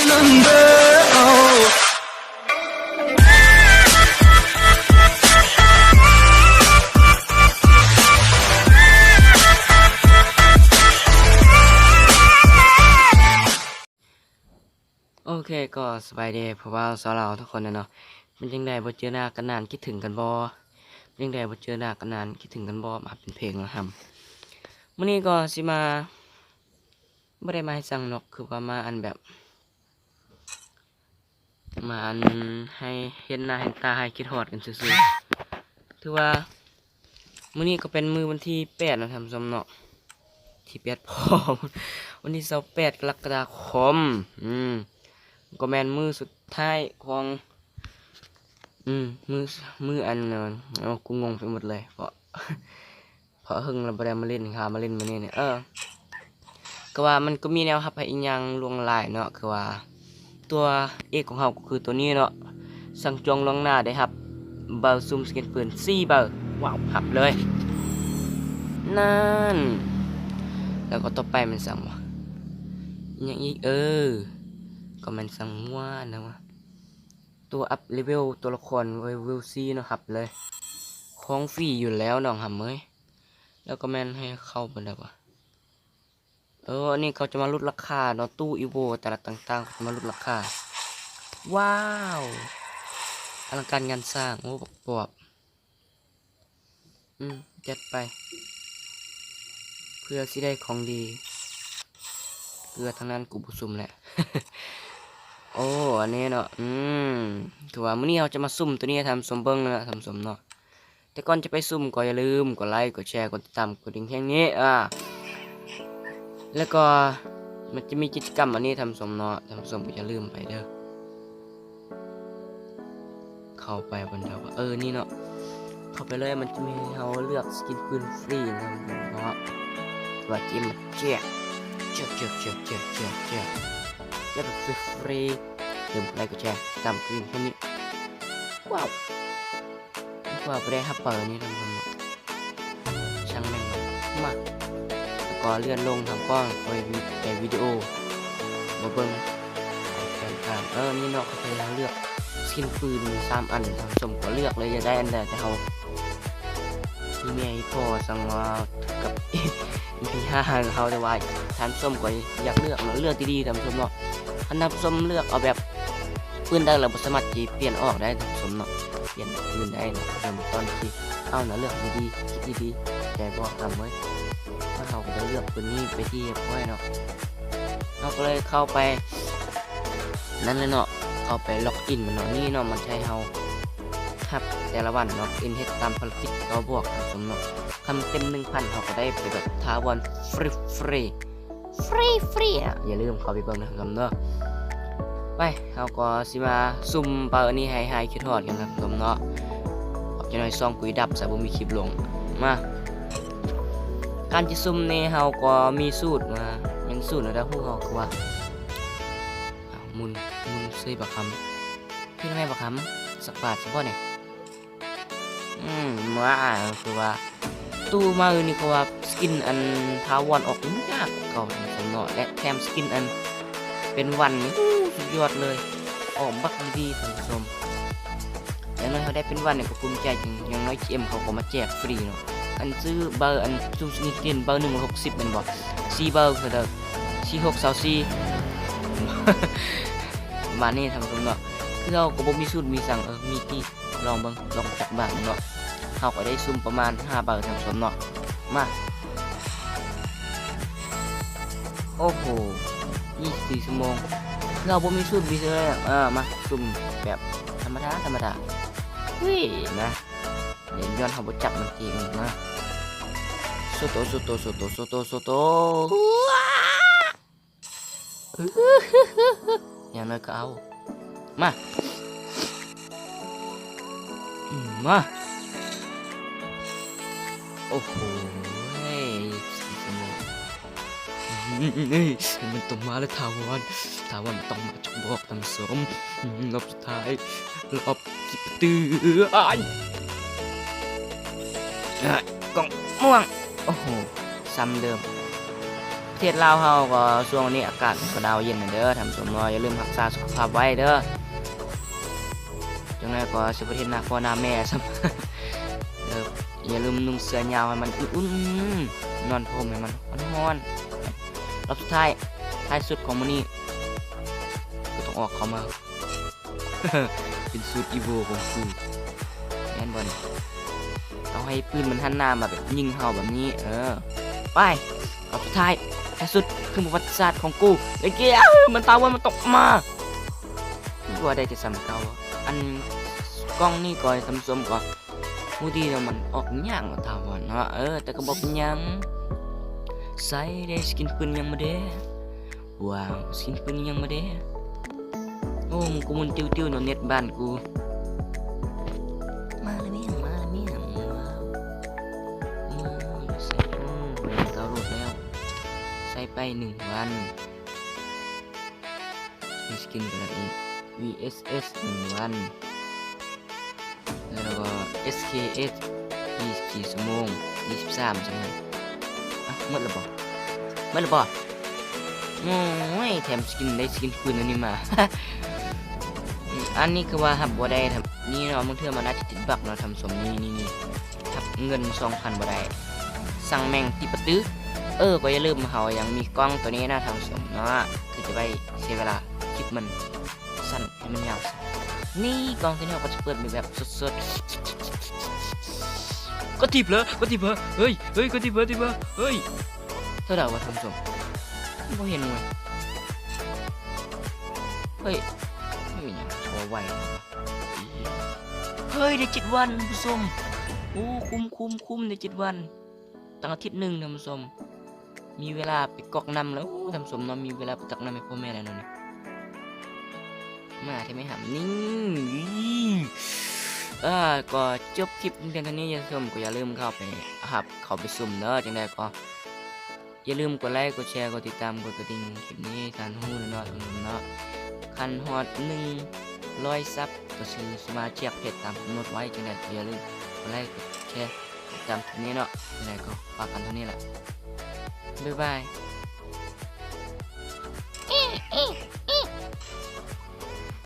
โอเคก็สบายดีเพราะว่าสาวเราทุกคนเนาะมันยังได้บ่เจอหน้ากันนานคิดถึงกันบ่ยังได้บ่เจอหน้ากันนานคิดถึงกันบ่มาเป็นเพลงนะครับมื้อนี้ก็สิมาบ่ได้มาให้สั่งนกคือว่ามาอันแบบมาอันให้เห็นหน้าเห็นตาให้คิดฮอดกันซื่อๆถือว่ามื้อนี้ก็เป็นมื้อวันที่8นะท่านผู้ชมเนาะที่8พร้อมวันที่28กรกฎาคมก็แมนมือสุดท้ายของมืออันกูงงไปหมดเลยเพราะหึงเราบ่ได้มาเล่นค่ะมาเล่นมื้อนี้เนี่ยก็ว่ามันก็มีแนวครับให้อีหยังลวงลายเนาะคือว่าตัวเอกของเฮาก็คือตัวนี้เนาะสั่งจองล่วงหน้าได้ครับเบอร์ซุ่มสเก็ตปืน4เบอร์ว้าวหับเลยนั่นแล้วก็ต่อไปมันสั่งว่าอย่างอีกก็มันสั่งว่านะวะตัวอัพเลเวลตัวละครเลเวลซีเนาะครับเลยของฟรีอยู่แล้วน้องหำเอ้ยแล้วก็แม่นให้เข้าไปแล้ววะนี่เขาจะมาลดราคาเนาะตู้อีโวแต่ละต่างๆมาลดราคาว้าวอลังการงานสร้างโอ้บอกปอบจัดไปเพื่อสิได้ของดีเพื่อทั้งนั้นกูบุซุ่มแหละ โอ้อันนี้เนาะคือว่ามื้อนี้เราจะมาซุ่มตัวนี้ทำสมเบิ้งนะทำสมเนาะแต่ก่อนจะไปซุ่มก็อย่าลืมกดไลค์กดแชร์กดติดตามกดดิ่งแค่นี้แล้วก็มันจะมีกิจกรรมอันนี้ทำสมเนาะทำสมก็อย่าลืมไปเด้อเข้าไปบนเดียวนี่เนาะเข้าไปเลยมันจะมีเราเลือกสกินปืนฟรีนะเนาะว่าจิ้มเจ๊กแบบฟรีลืมไลค์กดแชร์ตามกลิ่นแค่นี้ว้าวไปได้ฮับเปิดนี่ทำมันช่างแม่งมาแล้วก็เลื่อนลงทำกล้องไปวิดีโอมาเบิ้งแฟนคลับนี่เนาะเขาพยายามเลือกสกินปืน3 อันทำสมก็เลือกเลยจะได้อันใดแต่เขาที่แม่พ่อสั่งมากับMP5 เขาแต่ว่าทานส้มก็อยากเลือกดีๆทำส้มเนาะอันนั้นส้มเลือกเอาแบบปืนได้เราสามารถจีเปลี่ยนออกได้ทำส้มเนาะเปลี่ยนปืนได้เนาะตอนที่เอาเลือกดีๆคิดดีๆใจบอกทำไว้ถ้าเขาก็จะเลือกปืนนี้ไปที่ไว้เนาะเราก็เลยเข้าไปนั่นเลยเนาะเข้าไปล็อกอินมันเนาะนี่เนาะมันใช้เฮาครับแต่ละวันเนาะอินเฮ็ดตามภารกิจเราบวกทำส้มเนาะทำเต็ม 1,000เขาก็ได้ไปแบบท้าวันฟรีอย่าลืมเข้าไปเบิ่งนะครับเนาะไปเขาก็สิมาซุ่มเปิดนี่ให้คิดฮอดกันครับผมเนาะออกจะหน่อยซองกุยดับซะบ่มีคลิปลงมาการจะซุ่มนี่เฮาก็มีสูตรมายังสูตรแล้วฮู้เฮาคือว่ามุนซื้อบักคำพี่แม่บักคำสักบาทสักบ่เนี่ยมาคือว่าตู้มานี่ก็ว่าสกินอันทาวอนออกยากเก่าสมเนาะและแถมสกินอันเป็นวันนี่สุดยอดเลยออกบักดีๆท่านผู้ชมอย่างน้อยเขาได้เป็นวันเนี่ยก็ภูมิใจจริงอย่างน้อยGMเขาก็มาแจกฟรีเนาะอันซื้อเบอร์อันซูมสกินเบอร์160เป็นบ่4เบอร์เด้อ4624มานี่ท่านผู้ชมเนาะคือเราก็บ่มีสูตรมีสั่งมีที่ลองเบิ่งลองจากบ้านเนาะเขาก็ได้ซุ่มประมาณ5เบอร์ท่านผู้ชมเนาะมาโอ้โห24 ชั่วโมงเราบ่มีสูตรมีเลยมาซุ่มแบบธรรมดาเฮ้ยนะเดี๋ยวย้อนเขาบ่จับมันจริงนะโซโตอย่างน้อยก็เอามาโอ้โหมันต้องมาแล้วถาวรต้องมาจงบอกทำสมรอบสุดท้ายรอบตื้อกล่องม่วงโอ้โหซ้ำเดิม ประเทศลาวเฮาก็ช่วงนี้อากาศก็ดาวเย็นเด้อท่านผู้ชมอย่าลืมรักษาสุขภาพไว้เด้อจังไดก็สิบ่เห็นหน้าพ่อหน้าแม่ซ้ำอย่าลืมนุ่งเสื้อยาวให้มันอุ่นๆนอนห่มให้มันร้อนๆรอบสุดท้ายสุดของมื้อนี้กูต้องออกเข้ามา เป็นสูตรอีโวของกูแม่นบ่นี่เอาให้ปืนมันหันหน้ามาแบบยิงเฮาแบบนี้ไปรอบสุดท้ายสุดคือประวัติศาสตร์ของกูไอ้เกี้ยมันตาว่ามันตกมาว่าได้จะซ้ำเก่าอันกล้องนี่ก่อยทำสมก่อนมูดีเนาะมันออกยากทาวเนาะแต่ก็บอกเป็นยังใส่ได้สกินปืนยังมาเด้ว้าวสกินปืนยังมาเด้โอ้กูมันติ้วๆเนาะเน็ตบ้านกูมาเลยเนี่ยว้าวใส่ดาวน์โหลดแล้วใส่ไป1 วันมีสกินกันอีก VSS 1 วันแล้วก็ SKS 24 ชั่วโมง23 ชั่วโมงหมดแล้วบ่โอ้ยแถมสกินได้สกินปืนอันนี้มา อันนี้คือว่าหับบ่ได้ทำนี่เนาะมึงเทื่อมาน่าจะติดบักเนาะทำสมนี่ทับเงิน 2,000บ่ได้สั่งแม่งติปะตื้อก็อย่าลืมเฮายังมีกล้องตัวนี้นะทำสมเนาะคือจะไปเสียเวลาคลิปมันสั้นให้มันยาวนี่กล้องตัวนี้ก็จะเปิดแบบสดๆก็ทิบเหรอเฮ้ยก็ทิบเหรอเฮ้ยเท่าไหร่ว่าทำสมบ่เห็นเลยเฮ้ยไม่มีอย่างโชว์ไวเฮ้ยได้7 วันท่านผู้ชมโอ้คุ้มได้7 วันตั้งอาทิตย์หนึ่งท่านผู้ชมมีเวลาไปกอกน้ำแล้วท่านผู้ชมเนาะมีเวลาไปตักน้ำให้พ่อแม่แล้วเนาะมาใช่ไหมหำนี่ก็จบคลิปเพียงเท่านี้ท่านผู้ชมก็อย่าลืมเข้าไปสุ่มเนาะจังใดก็อย่าลืมกดไลค์กดแชร์กดติดตามกดกระดิ่งคลิปนี้ทานหู้เนาะท่านผู้ชมเนาะคันฮอด100 ซับก็ซื้อสมาชิกเพจตามกำหนดไว้จังใดก็อย่าลืมกดไลค์กดแชร์ติดตามคลิปนี้เนาะจังใดก็ฝากกันเท่านี้แหละบ๊ายบาย